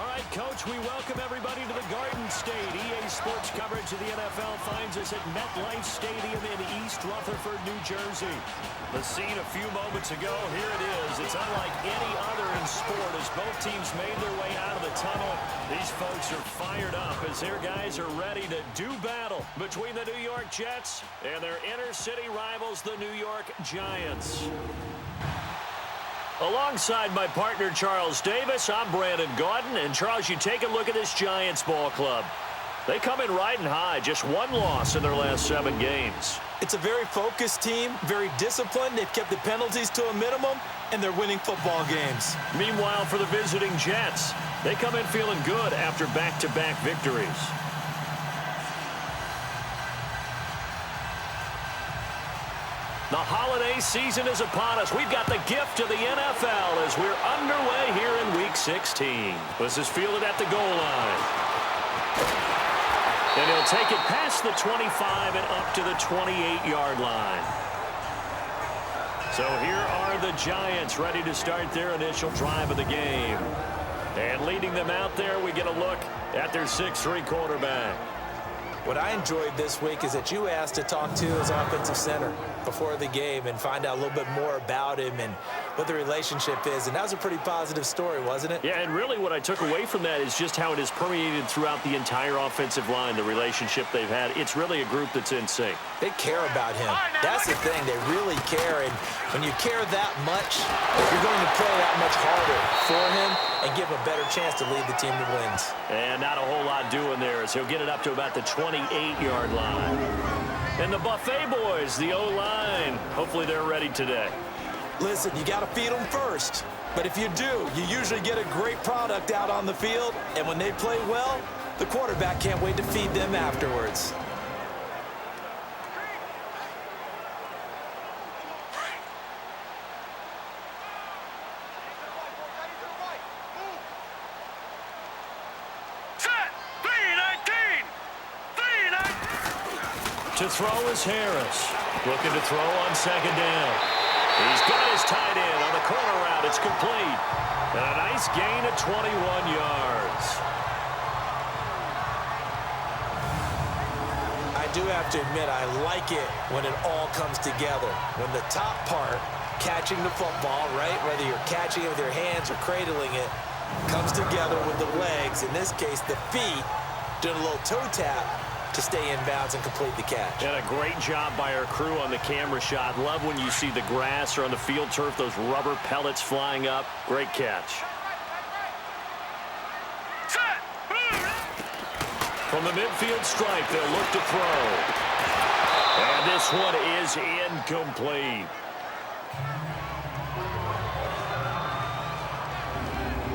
All right, Coach, we welcome everybody to the Garden State. EA Sports coverage of the NFL finds us at MetLife Stadium in East Rutherford, New Jersey. The scene a few moments ago, here it is. It's unlike any other in sport as both teams made their way out of the tunnel. These folks are fired up as their guys are ready to do battle between the New York Jets and their inner-city rivals, the New York Giants. Alongside my partner, Charles Davis, I'm Brandon Gaudin. And, Charles, you take a look at this Giants ball club. They come in riding high, just one loss in their last 7 games. It's a very focused team, very disciplined. They've kept the penalties to a minimum, and they're winning football games. Meanwhile, for the visiting Jets, they come in feeling good after back-to-back victories. The holiday season is upon us. We've got the gift of the NFL as we're underway here in Week 16. This is fielded at the goal line. And he'll take it past the 25 and up to the 28-yard line. So here are the Giants ready to start their initial drive of the game. And leading them out there, we get a look at their 6'3" quarterback. What I enjoyed this week is that you asked to talk to his offensive center before the game and find out a little bit more about him and what the relationship is. And that was a pretty positive story, wasn't it? Yeah, and really what I took away from that is just how it has permeated throughout the entire offensive line, the relationship they've had. It's really a group that's in sync. They care about him. That's the thing. They really care. And when you care that much, you're going to play that much harder for him and give him a better chance to lead the team to wins. And not a whole lot doing there as he'll get it up to about the 28-yard line. And the Buffet boys, the O-line, hopefully they're ready today. Listen, you got to feed them first. But if you do, you usually get a great product out on the field. And when they play well, the quarterback can't wait to feed them afterwards. To throw is Harris. Looking to throw on second down. He's got his tight end on the corner route. It's complete. And a nice gain of 21 yards. I do have to admit, I like it when it all comes together. When the top part, catching the football, right, whether you're catching it with your hands or cradling it, comes together with the legs, in this case the feet, doing a little toe tap to stay in bounds and complete the catch. And a great job by our crew on the camera shot. Love when you see the grass or on the field turf, those rubber pellets flying up. Great catch. From the midfield stripe, they'll look to throw. And this one is incomplete.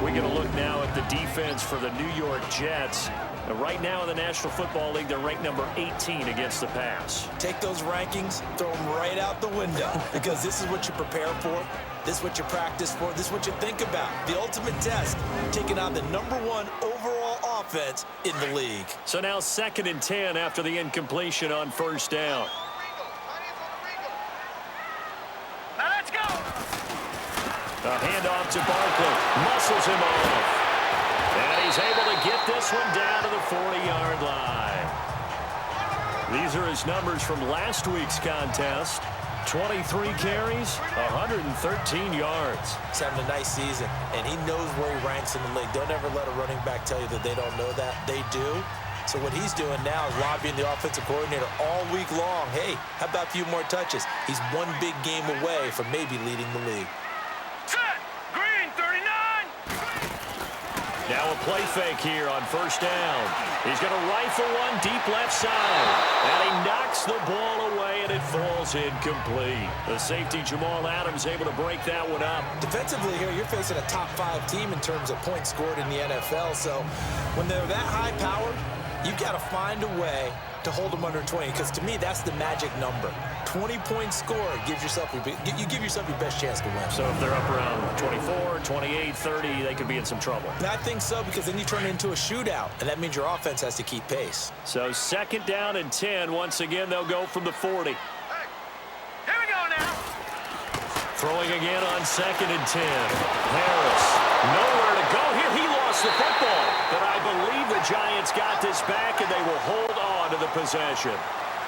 We get a look now at the defense for the New York Jets. Right now in the National Football League, they're ranked number 18 against the pass. Take those rankings, throw them right out the window, because this is what you prepare for, this is what you practice for, this is what you think about. The ultimate test, taking on the #1 overall offense in the league. So now 2nd and 10 after the incompletion on first down. Now let's go. A handoff to Barkley, muscles him off. And he's able to get this one down to the 40-yard line. These are his numbers from last week's contest. 23 carries, 113 yards. He's having a nice season, and he knows where he ranks in the league. Don't ever let a running back tell you that they don't know that. They do. So what he's doing now is lobbying the offensive coordinator all week long. Hey, how about a few more touches? He's one big game away from maybe leading the league. Now a play fake here on first down. He's going to rifle one deep left side. And he knocks the ball away, and it falls incomplete. The safety, Jamal Adams, able to break that one up. Defensively here, you're facing a top 5 team in terms of points scored in the NFL. So when they're that high powered, you've got to find a way to hold them under 20, because to me, that's the magic number. 20-point score gives yourself you give yourself your best chance to win. So if they're up around 24, 28, 30, they could be in some trouble. And I think so, because then you turn it into a shootout, and that means your offense has to keep pace. So 2nd down and 10. Once again, they'll go from the 40. Hey, here we go now. Throwing again on 2nd and 10. Harris, nowhere to go here. He lost the football. possession.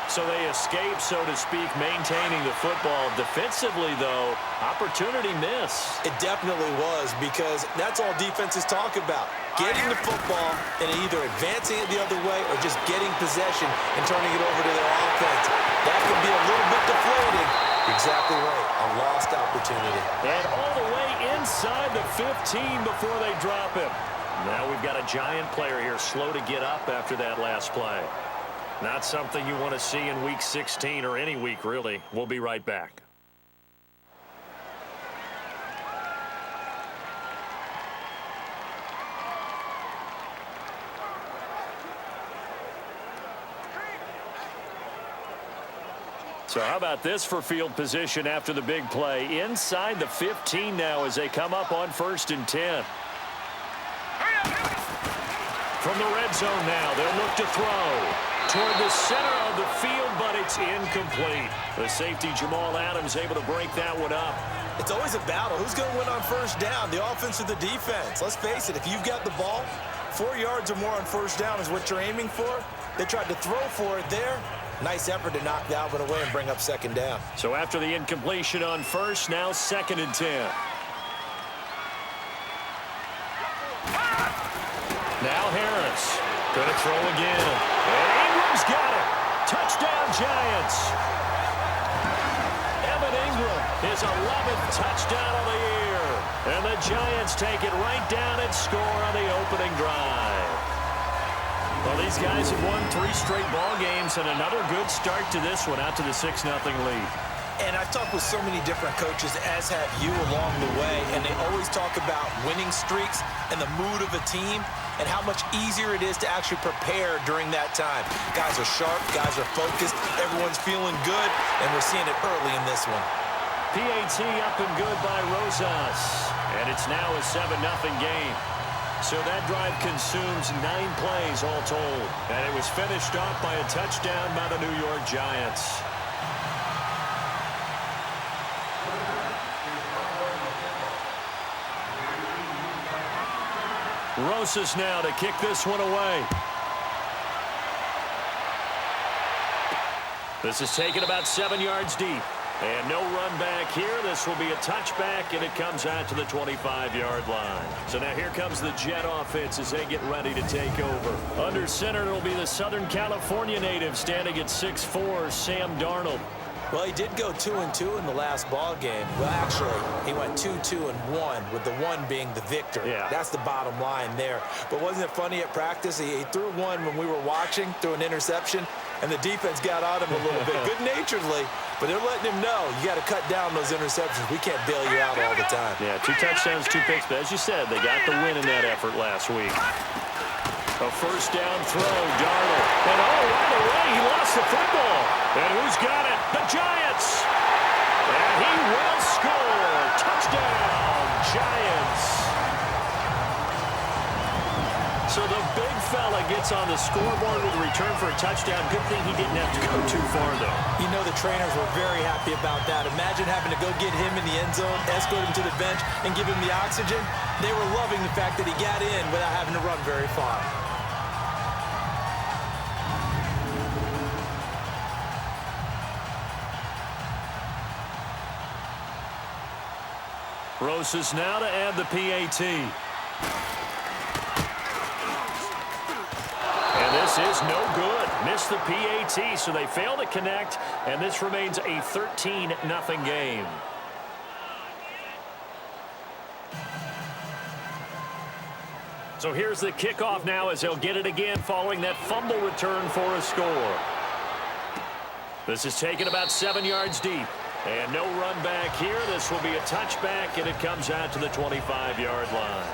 So they escape, so to speak, maintaining the football. Defensively, though, opportunity miss. It definitely was, because that's all defenses talk about. Getting the football and either advancing it the other way or just getting possession and turning it over to their offense. That can be a little bit deflating. Exactly right. A lost opportunity. And all the way inside the 15 before they drop him. Now we've got a giant player here slow to get up after that last play. Not something you want to see in Week 16 or any week, really. We'll be right back. So how about this for field position after the big play? Inside the 15 now as they come up on 1st and 10. From the red zone now, they'll look to throw toward the center of the field, but it's incomplete. The safety, Jamal Adams, able to break that one up. It's always a battle. Who's going to win on 1st down, the offense or the defense? Let's face it, if you've got the ball, 4 yards or more on 1st down is what you're aiming for. They tried to throw for it there. Nice effort to knock that one away and bring up 2nd down. So after the incompletion on 1st, now 2nd and 10. Now Harris. Gonna throw again. And Ingram's got it. Touchdown, Giants. Evan Ingram, his 11th touchdown of the year. And the Giants take it right down and score on the opening drive. Well, these guys have won 3 straight ball games, and another good start to this one, out to the 6-0 lead. And I've talked with so many different coaches, as have you, along the way, and they always talk about winning streaks and the mood of a team and how much easier it is to actually prepare during that time. Guys are sharp, guys are focused, everyone's feeling good, and we're seeing it early in this one. PAT up and good by Rosas, and it's now a 7-0 game. So that drive consumes 9 plays all told, and it was finished off by a touchdown by the New York Giants. Rosas now to kick this one away. This is taken about 7 yards deep. And no run back here. This will be a touchback, and it comes out to the 25-yard line. So now here comes the Jet offense as they get ready to take over. Under center, it'll be the Southern California native standing at 6'4", Sam Darnold. Well, he did go 2-2 in the last ball game. Well, actually, he went 2-2-1, with the 1 being the victor. Yeah. That's the bottom line there. But wasn't it funny at practice? He threw one when we were watching, threw an interception, and the defense got on him a little bit, good-naturedly. But they're letting him know, you got to cut down those interceptions. We can't bail you out all the time. Yeah, 2 touchdowns, 2 picks. But as you said, they got the win in that effort last week. A 1st down throw, Darnold. And right away, he lost the football. And who's got it? The Giants. And he will score. Touchdown, Giants. So the big fella gets on the scoreboard with a return for a touchdown. Good thing he didn't have to go too far, though. You know the trainers were very happy about that. Imagine having to go get him in the end zone, escort him to the bench, and give him the oxygen. They were loving the fact that he got in without having to run very far. Rosas now to add the PAT. And this is no good. Missed the PAT, so they fail to connect, and this remains a 13-0 game. So here's the kickoff now as they'll get it again following that fumble return for a score. This is taken about 7 yards deep. And no run back here. This will be a touchback, and it comes out to the 25-yard line.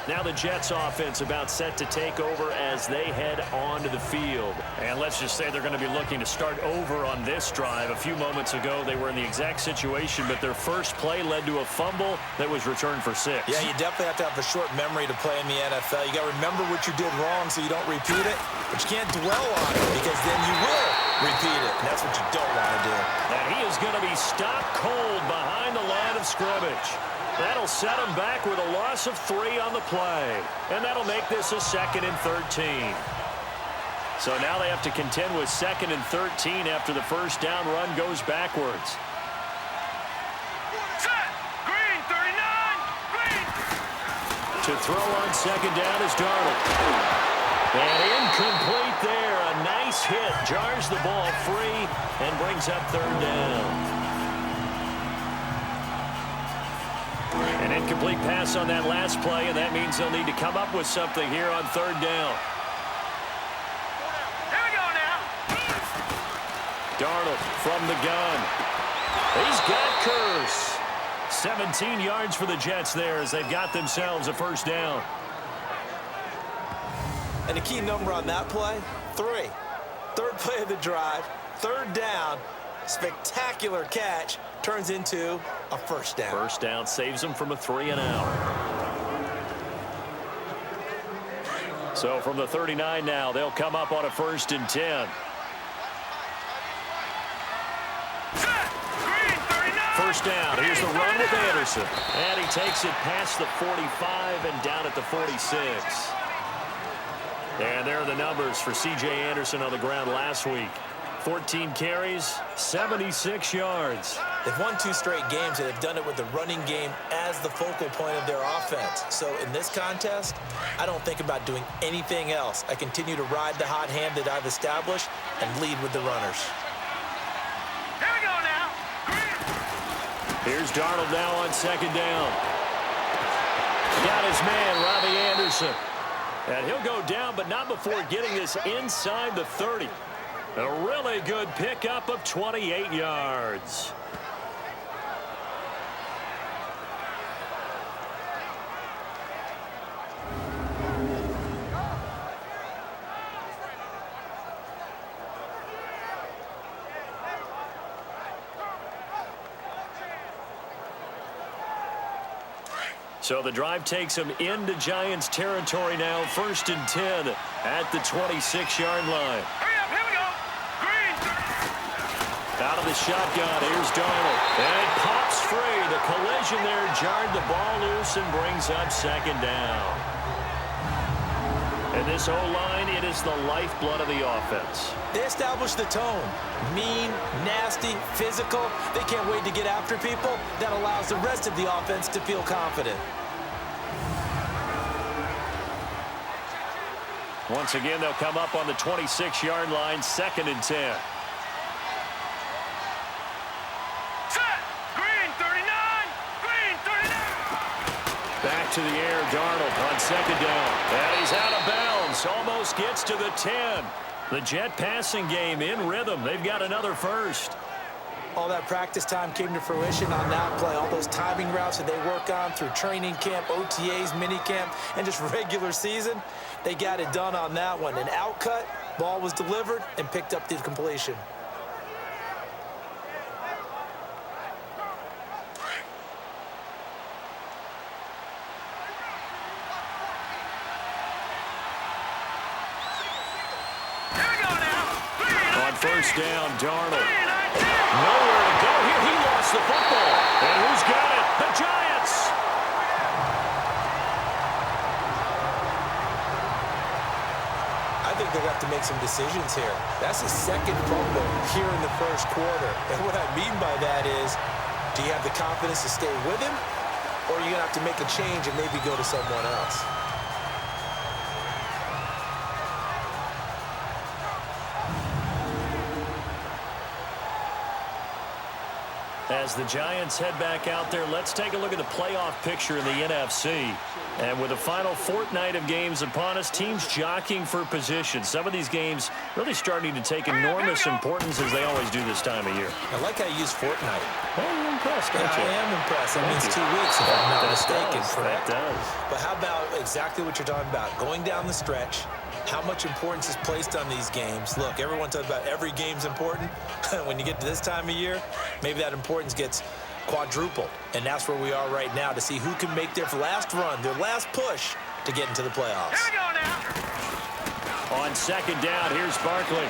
Now the Jets offense about set to take over as they head onto the field. And let's just say they're going to be looking to start over on this drive. A few moments ago, they were in the exact situation, but their first play led to a fumble that was returned for 6. Yeah, you definitely have to have a short memory to play in the NFL. You got to remember what you did wrong so you don't repeat it, but you can't dwell on it because then you will repeat it, and that's what you don't want to do. And he is going to be stopped cold behind the line of scrimmage. That'll set him back with a loss of 3 on the play. And that'll make this a 2nd and 13. So now they have to contend with 2nd and 13 after the first down run goes backwards. Set. Green, 39. Green. To throw on 2nd down is Darnold. And incomplete there. A nice hit. Jars the ball free and brings up 3rd down. An incomplete pass on that last play, and that means they'll need to come up with something here on 3rd down. Here we go now. Darnold from the gun. He's got Curse. 17 yards for the Jets there as they've got themselves a 1st down. And the key number on that play, 3. 3rd play of the drive, 3rd down, spectacular catch, turns into a 1st down. 1st down saves them from a 3-and-out. So from the 39 now, they'll come up on a 1st and 10. Set. Green, 39. 1st down. Here's the run with Anderson. And he takes it past the 45 and down at the 46. And there are the numbers for C.J. Anderson on the ground last week. 14 carries, 76 yards. They've won 2 straight games, and they've done it with the running game as the focal point of their offense. So in this contest, I don't think about doing anything else. I continue to ride the hot hand that I've established and lead with the runners. Here we go now. Green. Here's Darnold now on 2nd down. Got his man, Robbie Anderson. And he'll go down, but not before getting this inside the 30. A really good pickup of 28 yards. So the drive takes them into Giants territory now. 1st and 10 at the 26-yard line. Hurry up. Here we go. Green. Out of the shotgun, here's Darnold. And it pops free. The collision there jarred the ball loose and brings up 2nd down. And this O-line, it is the lifeblood of the offense. They establish the tone. Mean, nasty, physical. They can't wait to get after people. That allows the rest of the offense to feel confident. Once again, they'll come up on the 26-yard line, 2nd and 10. Set. Green, 39. Green, 39. Back to the air, Darnold on 2nd down. And he's out of bounds. Almost gets to the 10. The Jet passing game in rhythm. They've got another 1st. All that practice time came to fruition on that play. All those timing routes that they work on through training camp, OTAs, minicamp, and just regular season, they got it done on that one. An outcut, ball was delivered, and picked up the completion. Here we go now. Green. On 1st down, Darnold. Nowhere to go here. He lost the football. And who's got it? The Giants. I think they'll have to make some decisions here. That's his 2nd fumble here in the 1st quarter. And what I mean by that is, do you have the confidence to stay with him? Or are you going to have to make a change and maybe go to someone else? As the Giants head back out there, let's take a look at the playoff picture in the NFC. And with the final fortnight of games upon us, teams jockeying for position. Some of these games really starting to take enormous importance as they always do this time of year. I like how you use fortnight. Well, you're impressed, aren't you? I am impressed. That means 2 weeks, if I'm not mistaken. That does. But how about exactly what you're talking about? Going down the stretch, how much importance is placed on these games. Look, everyone talks about every game's important. When you get to this time of year, maybe that importance gets quadrupled. And that's where we are right now to see who can make their last run, their last push to get into the playoffs. Here we go now. On 2nd down, here's Barkley.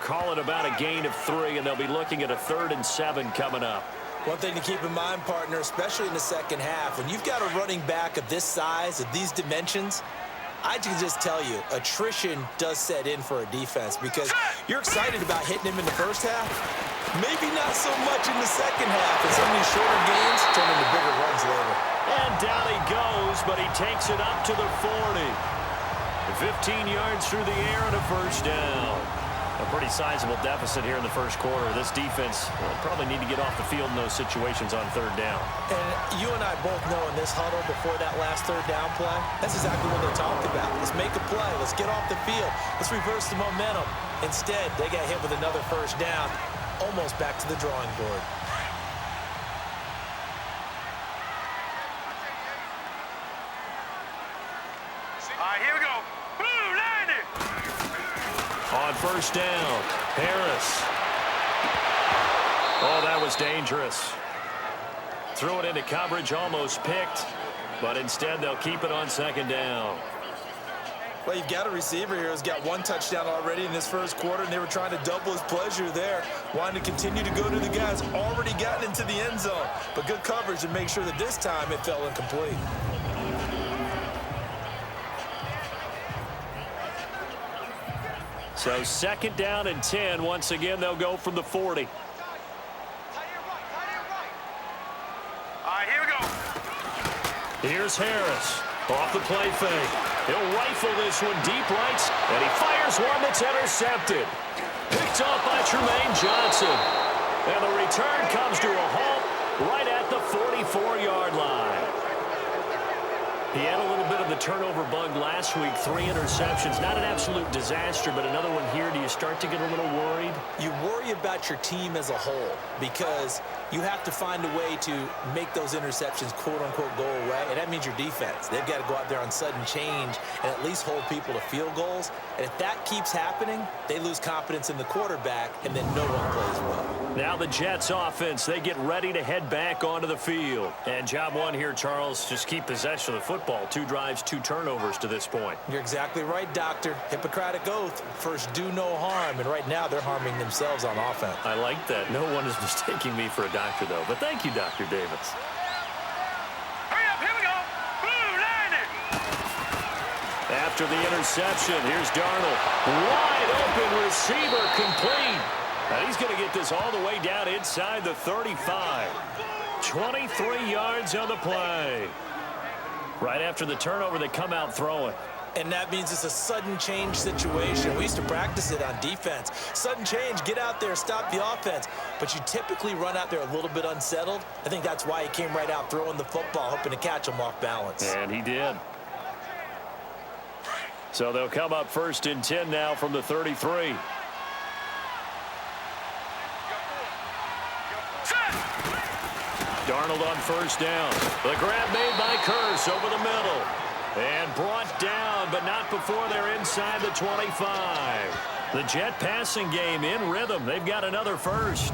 Call it about a gain of 3, and they'll be looking at a 3rd and 7 coming up. One thing to keep in mind, partner, especially in the second half, when you've got a running back of this size, of these dimensions, I can just tell you, attrition does set in for a defense because you're excited about hitting him in the first half. Maybe not so much in the second half, and some of these shorter games turn into bigger runs later. And down he goes, but he takes it up to the 40. 15 yards through the air and a first down. A pretty sizable deficit here in the first quarter. This defense will probably need to get off the field in those situations on third down. And you and I both know in this huddle before that last third down play, that's exactly what they talked about. Let's make a play. Let's get off the field. Let's reverse the momentum. Instead, they got hit with another first down, almost back to the drawing board. All right, here we go. Blue landing. On first down, Harris. Oh, that was dangerous. Threw it into coverage, almost picked, but instead they'll keep it on second down. Well, you've got a receiver here who's got one touchdown already in this first quarter, and they were trying to double his pleasure there, wanting to continue to go to the guys already gotten into the end zone. But good coverage to make sure that this time it fell incomplete. So second down and 10. Once again, they'll go from the 40. All right, here we go. Here's Harris. Off the play fake. He'll rifle this one deep right, and he fires one that's intercepted. Picked off by Tremaine Johnson. And the return comes to a halt right at the 44-yard line. He had a little bit of the turnover bug last week, 3 interceptions. Not an absolute disaster, but another one here. Do you start to get a little worried? You worry about your team as a whole because you have to find a way to make those interceptions, quote-unquote, go away, and that means your defense. They've got to go out there on sudden change and at least hold people to field goals. And if that keeps happening, they lose confidence in the quarterback, and then no one plays well. Now the Jets offense, they get ready to head back onto the field. And job one here, Charles, just keep possession of the football. 2 drives, 2 turnovers to this point. You're exactly right, Doctor. Hippocratic oath. First, do no harm. And right now, they're harming themselves on offense. I like that. No one is mistaking me for a doctor, though. But thank you, Dr. Davis. Hurry up, here we go. Blue landing. After the interception, here's Darnold. Wide open receiver, complete. And he's going to get this all the way down inside the 35. 23 yards on the play. Right after the turnover, they come out throwing. And that means it's a sudden change situation. We used to practice it on defense. Sudden change, get out there, stop the offense. But you typically run out there a little bit unsettled. I think that's why he came right out throwing the football, hoping to catch him off balance. And he did. So they'll come up first and 10 now from the 33. Darnold on first down. The grab made by Curse over the middle. And brought down, but not before they're inside the 25. The Jet passing game in rhythm. They've got another first.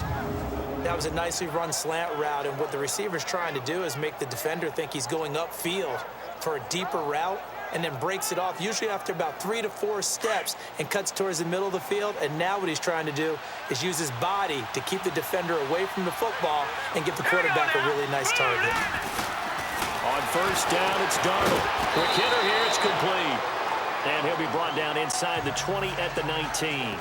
That was a nicely run slant route, and what the receiver's trying to do is make the defender think he's going upfield for a deeper route, and then breaks it off, usually after about 3 to 4 steps, and cuts towards the middle of the field. And now what he's trying to do is use his body to keep the defender away from the football and give the quarterback a really nice target. On first down, it's Darnold. Quick hitter here, it's complete. And he'll be brought down inside the 20 at the 19.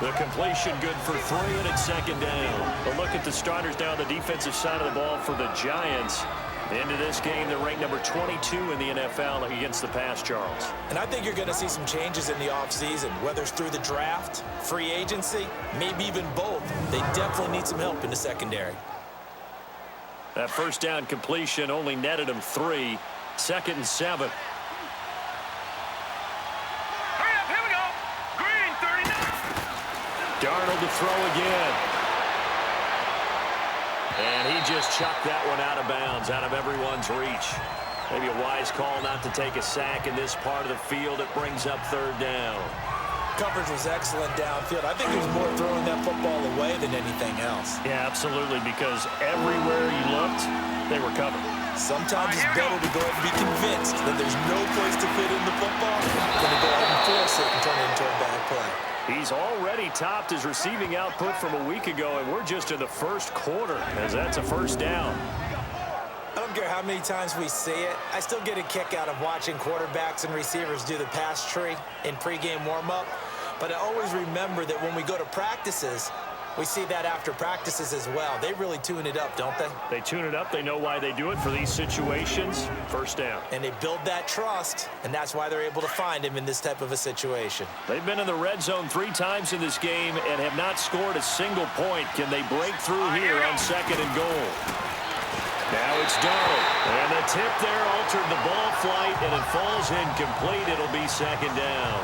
The completion good for 3, and it's second down. A look at the starters now on the defensive side of the ball for the Giants. Into this game, they're ranked number 22 in the NFL against the pass, Charles. And I think you're going to see some changes in the offseason, whether it's through the draft, free agency, maybe even both. They definitely need some help in the secondary. That first down completion only netted him 3. Second and 7. Hurry up, here we go. Green 39. Darnold to throw again. And he just chucked that one out of bounds, out of everyone's reach. Maybe a wise call not to take a sack in this part of the field. It brings up third down. Coverage was excellent downfield. I think he was more throwing that football away than anything else. Yeah, absolutely, because everywhere you looked, they were covered. Sometimes it's better to go ahead and be convinced that there's no place to fit in the football than to go ahead and force it and turn it into a bad play. He's already topped his receiving output from a week ago, and we're just in the first quarter as that's a first down. I don't don't care how many times we see it, I still get a kick out of watching quarterbacks and receivers do the pass tree in pregame warm-up. But I always remember that when we go to practices, we see that after practices as well. They really tune it up, don't they? They tune it up. They know why they do it for these situations. First down. And they build that trust, and that's why they're able to find him in this type of a situation. They've been in the red zone 3 times in this game and have not scored a single point. Can they break through here on 2nd and goal? Now it's Darnold. And the tip there altered the ball flight, and it falls incomplete. It'll be 2nd down.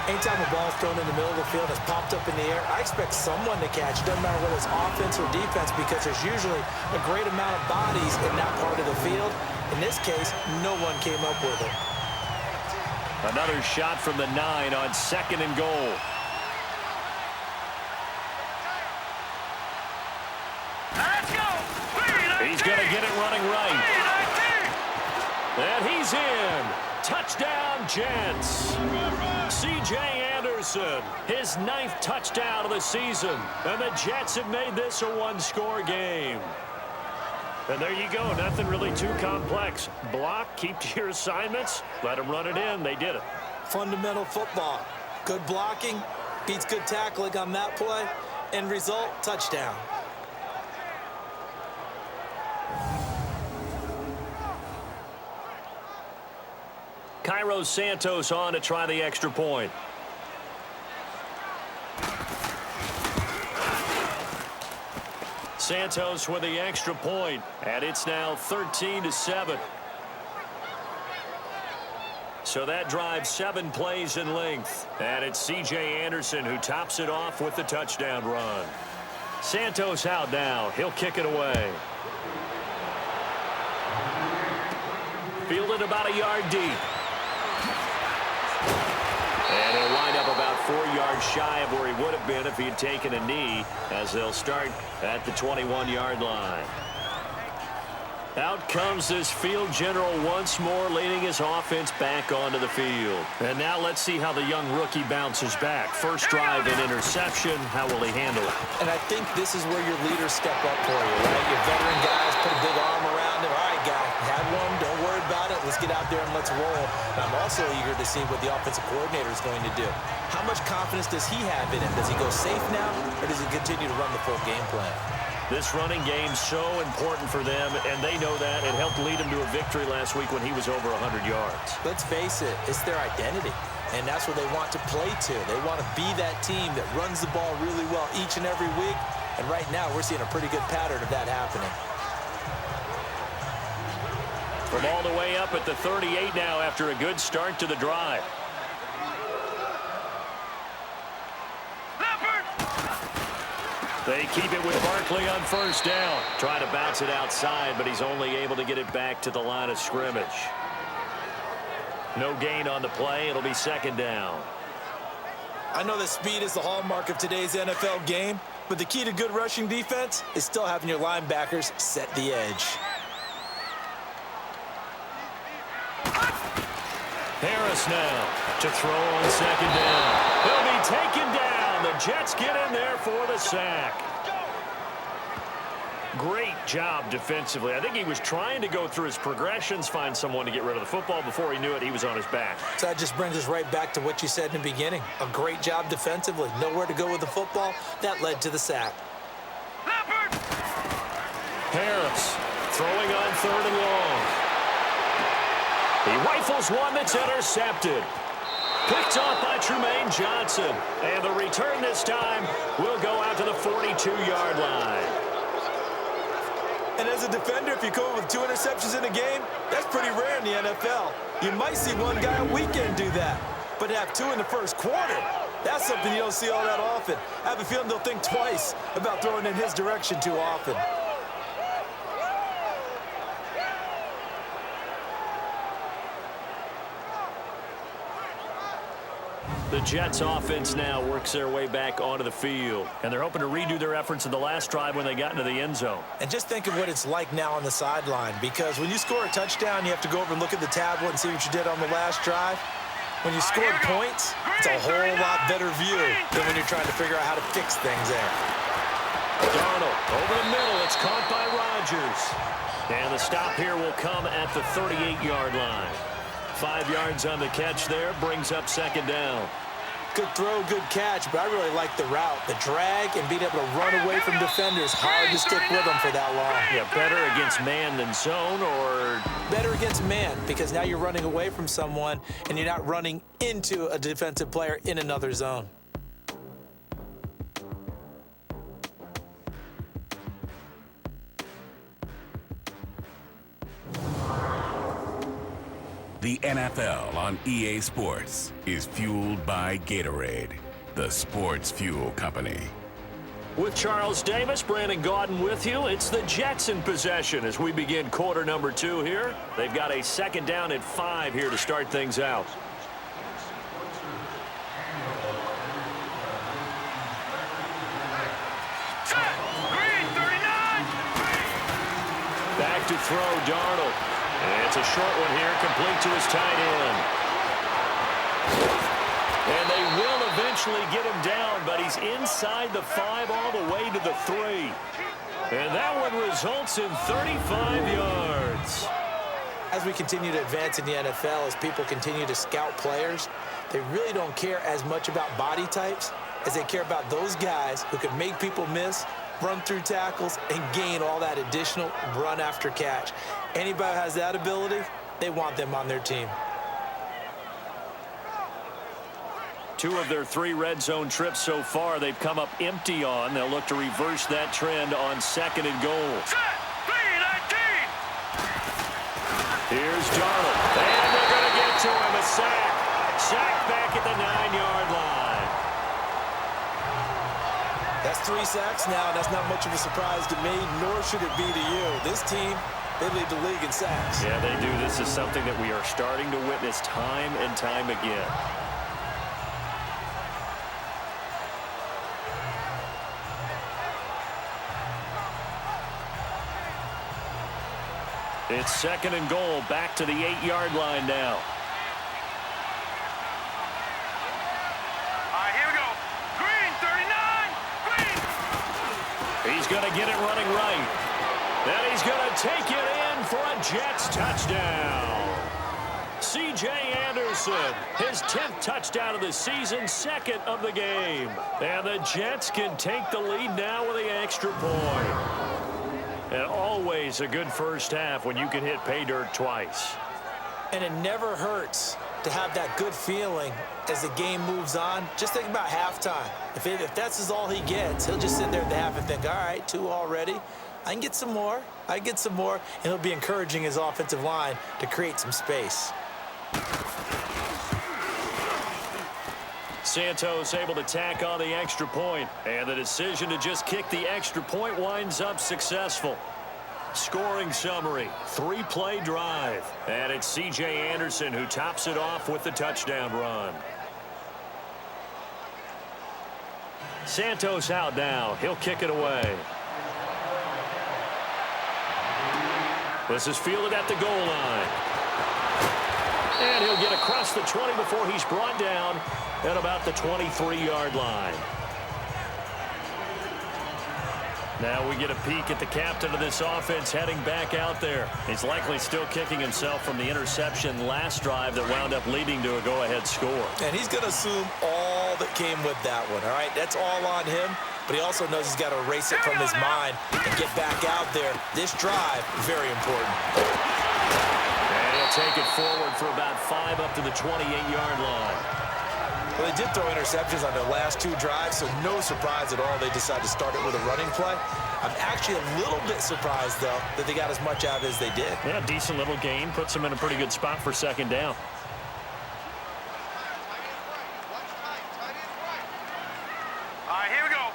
Anytime a ball is thrown in the middle of the field, it's popped up in the air, I expect someone to catch it. Doesn't matter whether it's offense or defense, because there's usually a great amount of bodies in that part of the field. In this case, no one came up with it. Another shot from the 9 on 2nd and goal. Let's go. He's going to get it running right. And he's in. Touchdown, Jets. C.J. Anderson, his 9th touchdown of the season. And the Jets have made this a 1-score game. And there you go. Nothing really too complex. Block, keep to your assignments, let them run it in. They did it. Fundamental football. Good blocking beats good tackling on that play. End result, touchdown. Cairo Santos on to try the extra point. Santos with the extra point, and it's now 13-7. So that drives 7 plays in length, and it's C.J. Anderson who tops it off with the touchdown run. Santos out now. He'll kick it away. Fielded about a yard deep. And he'll wind up about 4 yards shy of where he would have been if he had taken a knee, as they'll start at the 21-yard line. Out comes this field general once more, leading his offense back onto the field. And now let's see how the young rookie bounces back. First drive and interception. How will he handle it? And I think this is where your leaders step up for you, right? Your veteran guys put a big arm around him. All right, guy, had one. Don't worry about it. Let's get out there and let's roll. And I'm also eager to see what the offensive coordinator is going to do. How much confidence does he have in him? Does he go safe now, or does he continue to run the full game plan? This running game's so important for them, and they know that. It helped lead him to a victory last week when he was over 100 yards. Let's face it, it's their identity, and that's what they want to play to. They want to be that team that runs the ball really well each and every week, and right now we're seeing a pretty good pattern of that happening. From all the way up at the 38 now after a good start to the drive. They keep it with Barkley on first down. Trying to bounce it outside, but he's only able to get it back to the line of scrimmage. No gain on the play. It'll be 2nd down. I know that speed is the hallmark of today's NFL game, but the key to good rushing defense is still having your linebackers set the edge. Harris now to throw on 2nd down. He'll be taken down. The Jets get in there for the sack. Great job defensively. I think he was trying to go through his progressions, find someone to get rid of the football. Before he knew it, he was on his back. So that just brings us right back to what you said in the beginning. A great job defensively. Nowhere to go with the football. That led to the sack. Harris throwing on 3rd and long. He rifles one that's intercepted. Picked off by Trumaine Johnson. And the return this time will go out to the 42-yard line. And as a defender, if you come up with 2 interceptions in a game, that's pretty rare in the NFL. You might see one guy a weekend do that. But to have 2 in the first quarter, that's something you don't see all that often. I have a feeling they'll think twice about throwing in his direction too often. The Jets offense now works their way back onto the field. And they're hoping to redo their efforts in the last drive when they got into the end zone. And just think of what it's like now on the sideline, because when you score a touchdown, you have to go over and look at the tablet and see what you did on the last drive. When you scored points, it's a whole lot better view than when you're trying to figure out how to fix things there. Darnold over the middle. It's caught by Rodgers. And the stop here will come at the 38-yard line. 5 yards on the catch there, brings up second down. Good throw, good catch, but I really like the route. The drag and being able to run away from defenders, hard to stick with them for that long. Yeah, better against man than zone, or? Better against man, because now you're running away from someone and you're not running into a defensive player in another zone. The NFL on EA Sports is fueled by Gatorade, the sports fuel company. With Charles Davis, Brandon Gaudin with you. It's the Jets in possession as we begin quarter number 2 here. They've got a second down at 5 here to start things out. Green, 39. Back to throw, Darnold. And it's a short one here, complete to his tight end. And they will eventually get him down, but he's inside the 5 all the way to the 3. And that one results in 35 yards. As we continue to advance in the NFL, as people continue to scout players, they really don't care as much about body types as they care about those guys who can make people miss, run through tackles, and gain all that additional run after catch. Anybody who has that ability, they want them on their team. 2 of their 3 red zone trips so far, they've come up empty on. They'll look to reverse that trend on 2nd and goal. Set. 3-19. Here's Darnold. And they're going to get to him. A sack. Sack back at the 9-yard line. That's 3 sacks now. That's not much of a surprise to me, nor should it be to you. This team, they lead the league in sacks. Yeah, they do. This is something that we are starting to witness time and time again. It's 2nd and goal, back to the 8-yard line now. All right, here we go. Green, 39. Green. He's going to get it running right. Then he's going to take it in for a Jets touchdown. C.J. Anderson, his 10th touchdown of the season, 2nd of the game. And the Jets can take the lead now with the extra point. And always a good first half when you can hit pay dirt twice. And it never hurts to have that good feeling as the game moves on. Just think about halftime. If that's all he gets, he'll just sit there at the half and think, all right, 2 already. I can get some more. I can get some more. And he'll be encouraging his offensive line to create some space. Santos able to tack on the extra point, and the decision to just kick the extra point winds up successful. Scoring summary, 3-play drive, and it's C.J. Anderson who tops it off with the touchdown run. Santos out now. He'll kick it away. This is fielded at the goal line. And he'll get across the 20 before he's brought down at about the 23-yard line. Now we get a peek at the captain of this offense heading back out there. He's likely still kicking himself from the interception last drive that wound up leading to a go-ahead score. And he's going to assume all that came with that one, all right? That's all on him, but he also knows he's got to erase it from his mind and get back out there. This drive, very important. And he'll take it forward for about 5 up to the 28-yard line. Well, they did throw interceptions on their last 2 drives, so no surprise at all they decided to start it with a running play. I'm actually a little bit surprised, though, that they got as much out as they did. Yeah, decent little gain. Puts them in a pretty good spot for 2nd down. All right, here we go.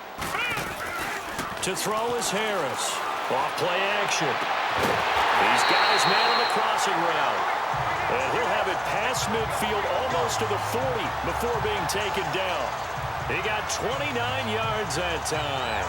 To throw is Harris. Off play action. He's got his man on the crossing route. And he'll have it past midfield almost to the 40 before being taken down. He got 29 yards that time.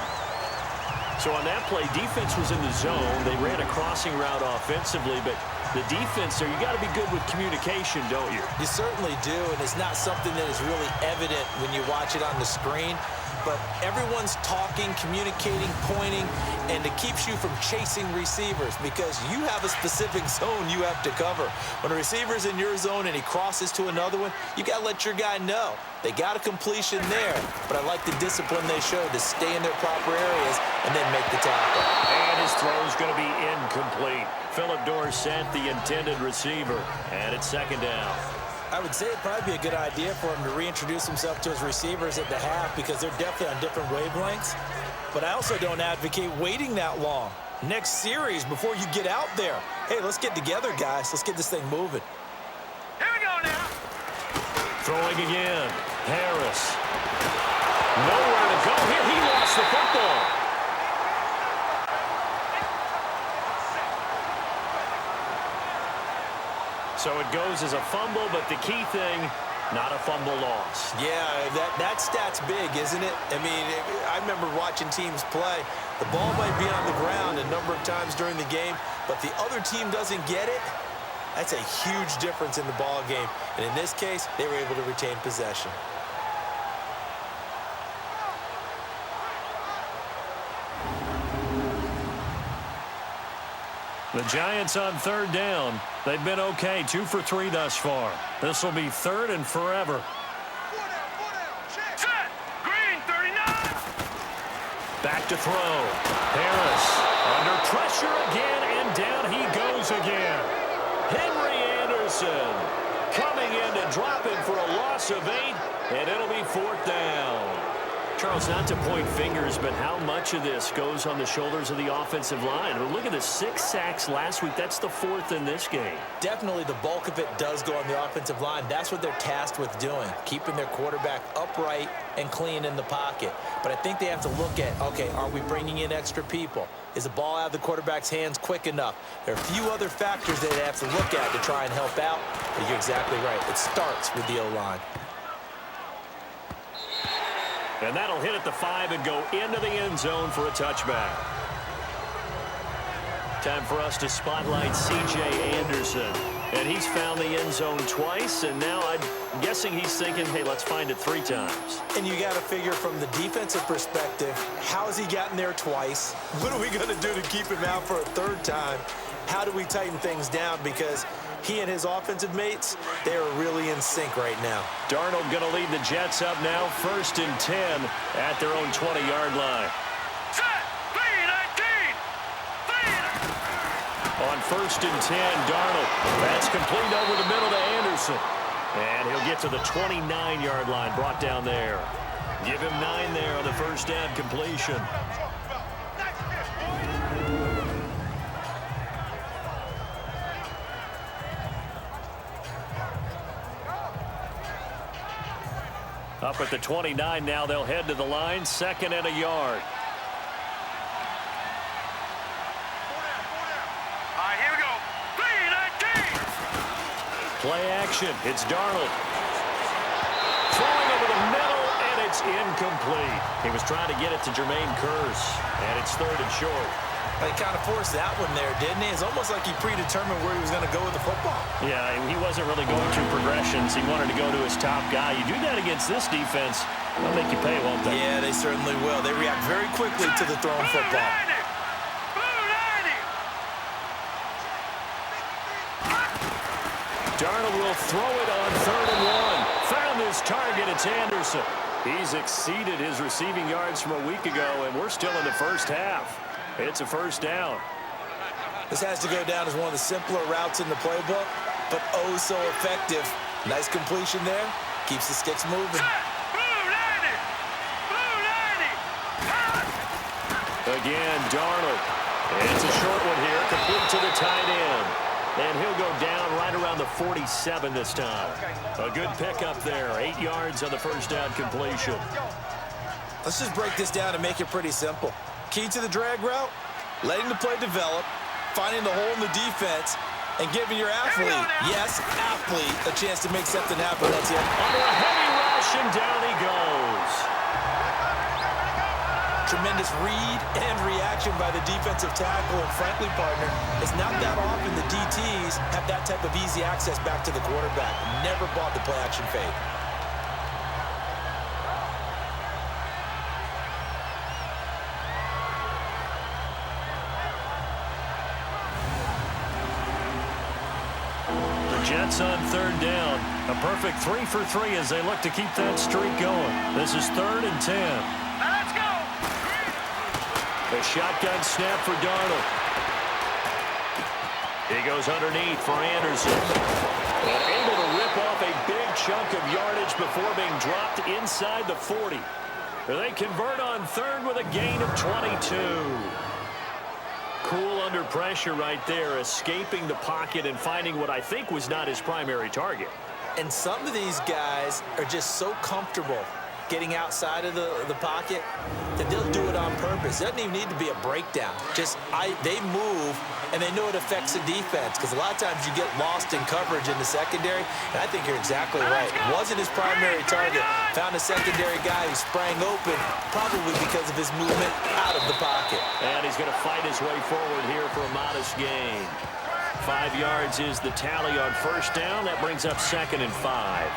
So on that play, defense was in the zone. They ran a crossing route offensively, but the defense there, you got to be good with communication, don't you? You certainly do, and it's not something that is really evident when you watch it on the screen. but everyone's talking, communicating, pointing, and it keeps you from chasing receivers because you have a specific zone you have to cover. When a receiver's in your zone and he crosses to another one, you got to let your guy know. They got a completion there, but I like the discipline they showed to stay in their proper areas and then make the tackle. And his throw's going to be incomplete. Phillip Dorsett, the intended receiver, and it's second down. I would say it'd probably be a good idea for him to reintroduce himself to his receivers at the half because they're definitely on different wavelengths. But I also don't advocate waiting that long. Next series before you get out there. Hey, let's get together, guys. Let's get this thing moving. Here we go now. Throwing again. Harris. Nowhere to go here. He lost the football. So it goes as a fumble, but the key thing, not a fumble loss. Yeah, that stat's big, isn't it? I mean, I remember watching teams play. The ball might be on the ground a number of times during the game, but the other team doesn't get it. That's a huge difference in the ball game. And in this case, they were able to retain possession. The Giants on third down. They've been okay, 2 for 3 thus far. This will be third and forever. Set. Green, 39. Back to throw. Harris under pressure again, and down he goes again. Henry Anderson coming in to drop him for a loss of 8, and it'll be fourth down. Charles, not to point fingers, but how much of this goes on the shoulders of the offensive line? I mean, look at the 6 sacks last week. That's the 4th in this game. Definitely the bulk of it does go on the offensive line. That's what they're tasked with doing, keeping their quarterback upright and clean in the pocket. But I think they have to look at, okay, are we bringing in extra people? Is the ball out of the quarterback's hands quick enough? There are a few other factors that they have to look at to try and help out. But you're exactly right. It starts with the O-line. And that'll hit at the 5 and go into the end zone for a touchback. Time for us to spotlight C.J. Anderson. And he's found the end zone twice, and now I'm guessing he's thinking, hey, let's find it 3 times. And you got to figure from the defensive perspective, how has he gotten there twice? What are we going to do to keep him out for a 3rd time? How do we tighten things down? Because he and his offensive mates, they are really in sync right now. Darnold going to lead the Jets up now, 1st and 10 at their own 20-yard line. Set. 3-19. On 1st and 10, Darnold. That's complete over the middle to Anderson. And he'll get to the 29-yard line, brought down there. Give him 9 there on the first down completion. Up at the 29 now, they'll head to the line, 2nd and a yard. All right, here we go. 3-19. Play action. It's Darnold. Throwing over the middle, and it's incomplete. He was trying to get it to Jermaine Kearse, and it's 3rd and short. He kind of forced that one there, didn't he? It's almost like he predetermined where he was going to go with the football. Yeah, he wasn't really going through progressions. He wanted to go to his top guy. You do that against this defense, they'll make you pay, won't they? Yeah, they certainly will. They react very quickly to the thrown football. Darnold will throw it on 3rd and 1. Found his target. It's Anderson. He's exceeded his receiving yards from a week ago, and we're still in the first half. It's a first down. This has to go down as one of the simpler routes in the playbook, but oh so effective. Nice completion there. Keeps the sticks moving. Again, Darnold. It's a short one here, complete to the tight end. And he'll go down right around the 47 this time. A good pickup there. 8 yards on the first down completion. Let's just break this down and make it pretty simple. Key to the drag route, letting the play develop, finding the hole in the defense, and giving your athlete, yes, athlete, a chance to make something happen. That's it. Under a heavy rush, and down he goes. Tremendous read and reaction by the defensive tackle, and frankly, partner, it's not that often the DTs have that type of easy access back to the quarterback. Never bought the play-action fake. Jets on third down. A perfect 3 for 3 as they look to keep that streak going. This is 3rd and 10. Now let's go. The shotgun snap for Darnold. He goes underneath for Anderson. And able to rip off a big chunk of yardage before being dropped inside the 40. They convert on 3rd with a gain of 22. Cool under pressure right there, escaping the pocket and finding what I think was not his primary target. And some of these guys are just so comfortable getting outside of the pocket that they'll do it on purpose. It doesn't even need to be a breakdown. They move, and they know it affects the defense, because a lot of times you get lost in coverage in the secondary, and I think you're exactly right. Wasn't his primary target. Found a secondary guy who sprang open, probably because of his movement out of the pocket. And he's going to fight his way forward here for a modest gain. 5 yards is the tally on first down. That brings up 2nd and 5.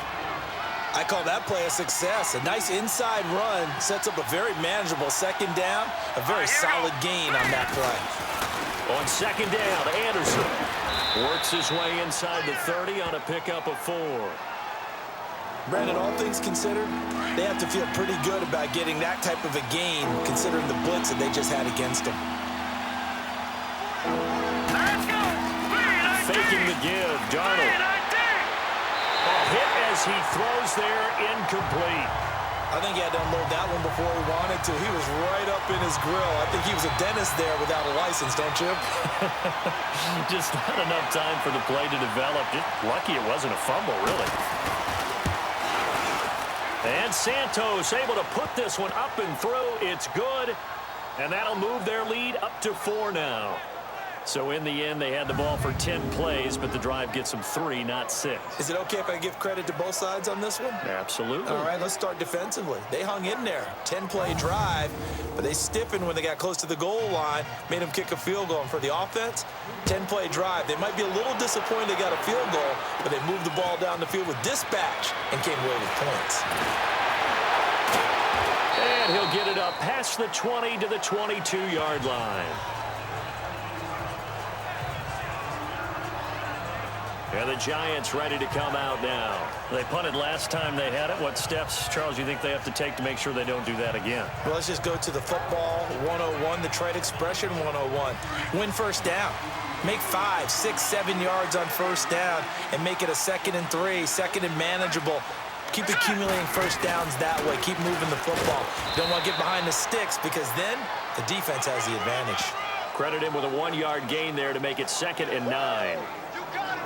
I call that play a success. A nice inside run sets up a very manageable 2nd down. A very solid gain on that play. On 2nd down, Anderson works his way inside the 30 on a pickup of 4. Brandon, all things considered, they have to feel pretty good about getting that type of a gain, considering the blitz that they just had against them. Let's go. Faking the give, Darnold. A hit as he throws there, incomplete. I think he had to unload that one before he wanted to. He was right up in his grill. I think he was a dentist there without a license, don't you? Just not enough time for the play to develop. Just lucky it wasn't a fumble, really. And Santos able to put this one up and through. It's good. And that'll move their lead up to 4 now. So in the end, they had the ball for 10 plays, but the drive gets them 3, not 6. Is it okay if I give credit to both sides on this one? Absolutely. All right, let's start defensively. They hung in there. 10-play drive, but they stiffened when they got close to the goal line, made them kick a field goal. And for the offense, 10-play drive. They might be a little disappointed they got a field goal, but they moved the ball down the field with dispatch and came away with points. And he'll get it up past the 20 to the 22-yard line. And the Giants ready to come out now. They punted last time they had it. What steps, Charles, you think they have to take to make sure they don't do that again? Well, let's just go to the football 101, the trade expression 101. Win first down. Make 5, 6, 7 yards on first down and make it a 2nd and 3, 2nd and manageable. Keep accumulating first downs that way. Keep moving the football. You don't want to get behind the sticks, because then the defense has the advantage. Credit him with a 1-yard gain there to make it 2nd and 9.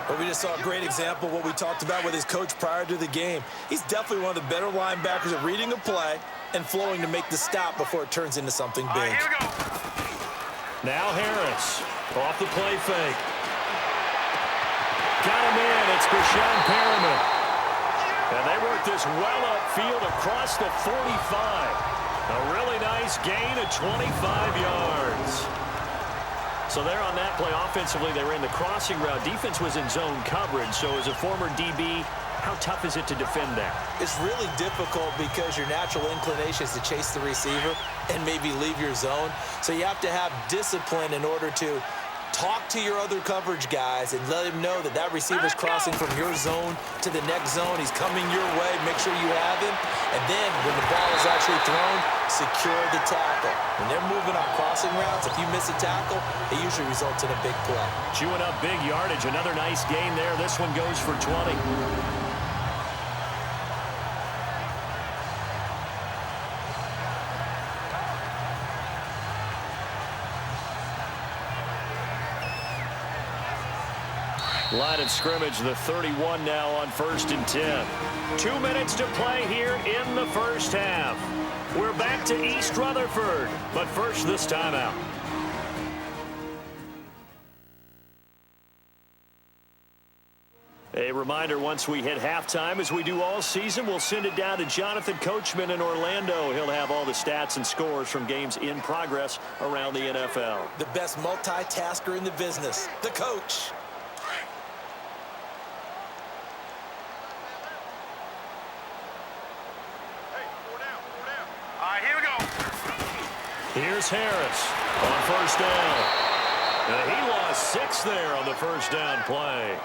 But we just saw a great example of what we talked about with his coach prior to the game. He's definitely one of the better linebackers at reading a play and flowing to make the stop before it turns into something big. Here we go. Now Harris off the play fake. Got him in. It's Brashon Perriman. And they work this well upfield across the 45. A really nice gain of 25 yards. So there on that play, offensively, they ran the crossing route. Defense was in zone coverage. So as a former DB, how tough is it to defend that? It's really difficult because your natural inclination is to chase the receiver and maybe leave your zone. So you have to have discipline in order to talk to your other coverage guys and let him know that that receiver's crossing from your zone to the next zone. He's coming your way. Make sure you have him. And then when the ball is actually thrown, secure the tackle. When they're moving on crossing routes, if you miss a tackle, it usually results in a big play. Chewing up big yardage. Another nice gain there. This one goes for 20. Line of scrimmage, the 31 now on 1st and 10. 2 minutes to play here in the first half. We're back to East Rutherford, but first this timeout. A reminder, once we hit halftime, as we do all season, we'll send it down to Jonathan Coachman in Orlando. He'll have all the stats and scores from games in progress around the NFL. The best multitasker in the business, the coach. Here's Harris on first down. And he lost 6 there on the first down play.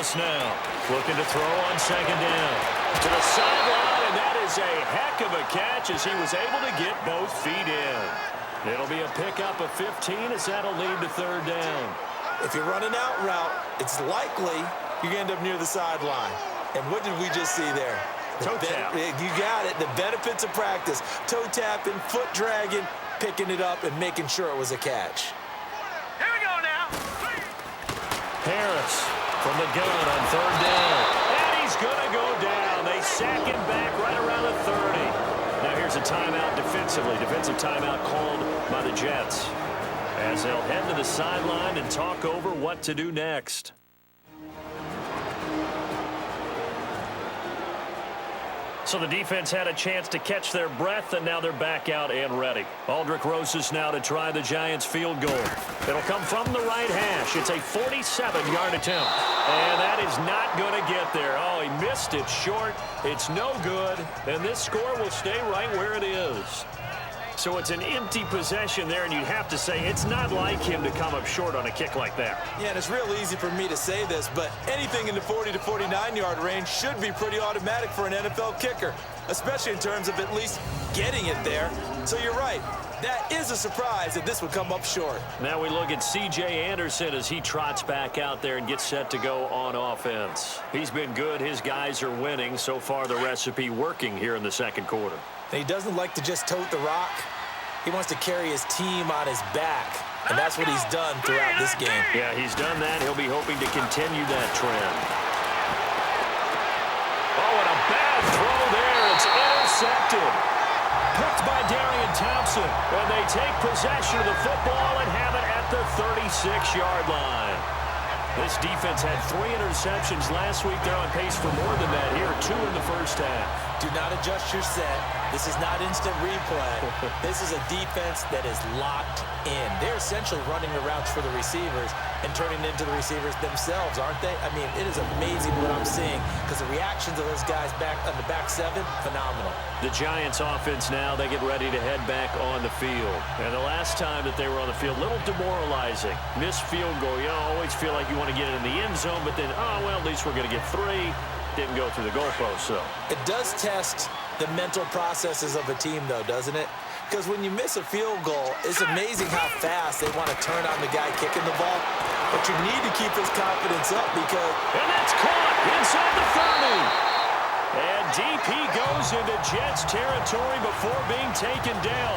Harris now looking to throw on second down. To the sideline, and that is a heck of a catch as he was able to get both feet in. It'll be a pickup of 15 as that'll lead to third down. If you're running out route, it's likely you end up near the sideline. And what did we just see there? Toe tap. You got it. The benefits of practice. Toe tapping, foot dragging, picking it up, and making sure it was a catch. Here we go now. Harris from the gun on third down. And he's going to go down. They sack him back right around the 30. Now here's a timeout defensively. Defensive timeout called by the Jets, as they'll head to the sideline and talk over what to do next. So the defense had a chance to catch their breath, and now they're back out and ready. Aldrick Rosas now to try the Giants' field goal. It'll come from the right hash. It's a 47-yard attempt, and that is not going to get there. Oh, he missed it short. It's no good, and this score will stay right where it is. So it's an empty possession there, and you'd have to say it's not like him to come up short on a kick like that. Yeah, and it's real easy for me to say this, but anything in the 40 to 49-yard range should be pretty automatic for an NFL kicker, especially in terms of at least getting it there. So you're right. That is a surprise that this would come up short. Now we look at C.J. Anderson as he trots back out there and gets set to go on offense. He's been good. His guys are winning. So far, the recipe working here in the second quarter. He doesn't like to just tote the rock. He wants to carry his team on his back, and that's what he's done throughout this game. Yeah, he's done that. He'll be hoping to continue that trend. Oh, and a bad throw there. It's intercepted. Picked by Darian Thompson. And they take possession of the football and have it at the 36-yard line. This defense had 3 interceptions last week. They're on pace for more than that here. 2 in the first half. Do not adjust your set. This is not instant replay. This is a defense that is locked in. They're essentially running the routes for the receivers and turning into the receivers themselves, aren't they? I mean, it is amazing what I'm seeing because the reactions of those guys back on the back seven, phenomenal. The Giants offense now, they get ready to head back on the field. And the last time that they were on the field, a little demoralizing. Missed field goal. You always feel like you want to get it in the end zone, but then, oh, well, at least we're going to get 3. Didn't go through the goalpost, so. It does test the mental processes of a team, though, doesn't it? Because when you miss a field goal, it's amazing how fast they want to turn on the guy kicking the ball. But you need to keep his confidence up because... And that's caught inside the 30. And DP goes into Jets territory before being taken down.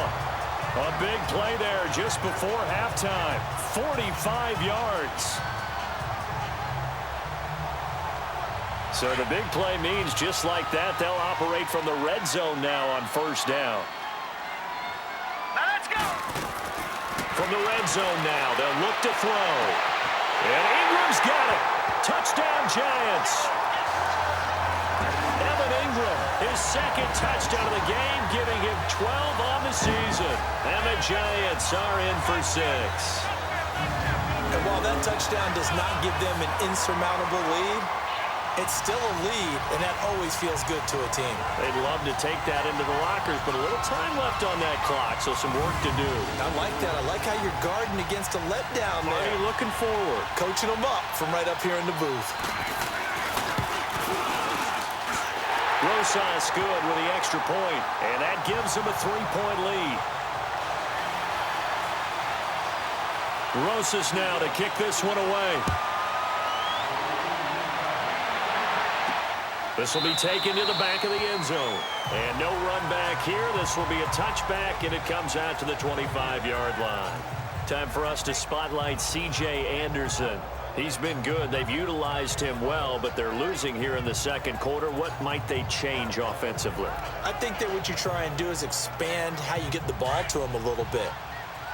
A big play there just before halftime. 45 yards. So the big play means just like that, they'll operate from the red zone now on first down. Now let's go. From the red zone now, they'll look to throw. And Ingram's got it. Touchdown, Giants. Evan Ingram, his second touchdown of the game, giving him 12 on the season. And the Giants are in for 6. And while that touchdown does not give them an insurmountable lead, it's still a lead, and that always feels good to a team. They'd love to take that into the lockers, but a little time left on that clock, so some work to do. I like that. I like how you're guarding against a letdown there. Are you looking forward? Coaching them up from right up here in the booth. Rosas good with the extra point, and that gives him a 3-point lead. Rosas now to kick this one away. This will be taken to the back of the end zone. And no run back here. This will be a touchback, and it comes out to the 25-yard line. Time for us to spotlight C.J. Anderson. He's been good. They've utilized him well, but they're losing here in the second quarter. What might they change offensively? I think that what you try and do is expand how you get the ball to him a little bit.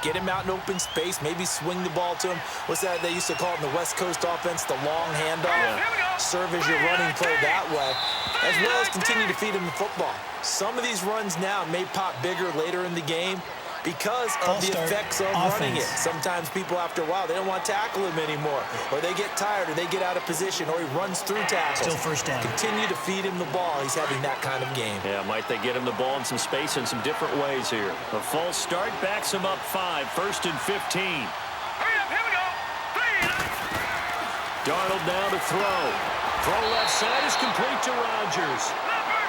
Get him out in open space, maybe swing the ball to him. What's that they used to call it in the West Coast offense, the long handoff? Yeah. Serve as your running play that way, as well as continue to feed him the football. Some of these runs now may pop bigger later in the game because of the effects of running it. Sometimes people, after a while, they don't want to tackle him anymore, or they get tired, or they get out of position, or he runs through tackles. Still first down. Continue to feed him the ball. He's having that kind of game. Yeah, might they get him the ball in some space in some different ways here. A false start backs him up 5, 1st and 15. Hurry up, here we go. 3. Darnold now to throw. Throw left side is complete to Rodgers.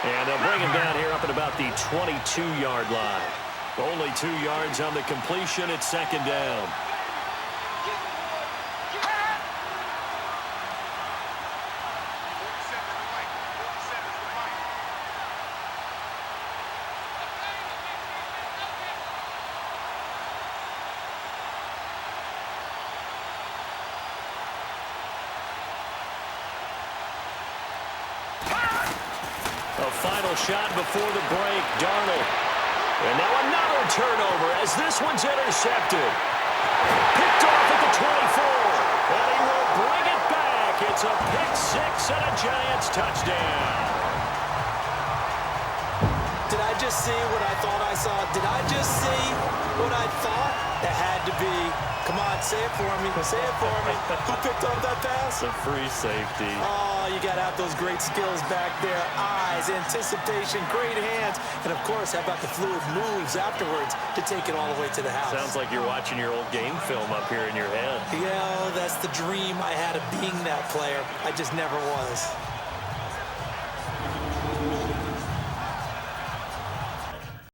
And they'll bring him down here up at about the 22-yard line. Only 2 yards on the completion at second down. A final shot before the break, Darnold. And now another turnover as this one's intercepted. Picked off at the 24. And he will bring it back. It's a pick six and a Giants touchdown. Did I just see what I thought I saw? Did I just see what I thought? It had to be. Come on, say it for me. Say it for me. Who picked up that pass? The free safety. Oh, you got to have those great skills back there. Eyes, anticipation, great hands. And, of course, how about the fluid moves afterwards to take it all the way to the house? Sounds like you're watching your old game film up here in your head. Yeah, that's the dream I had of being that player. I just never was.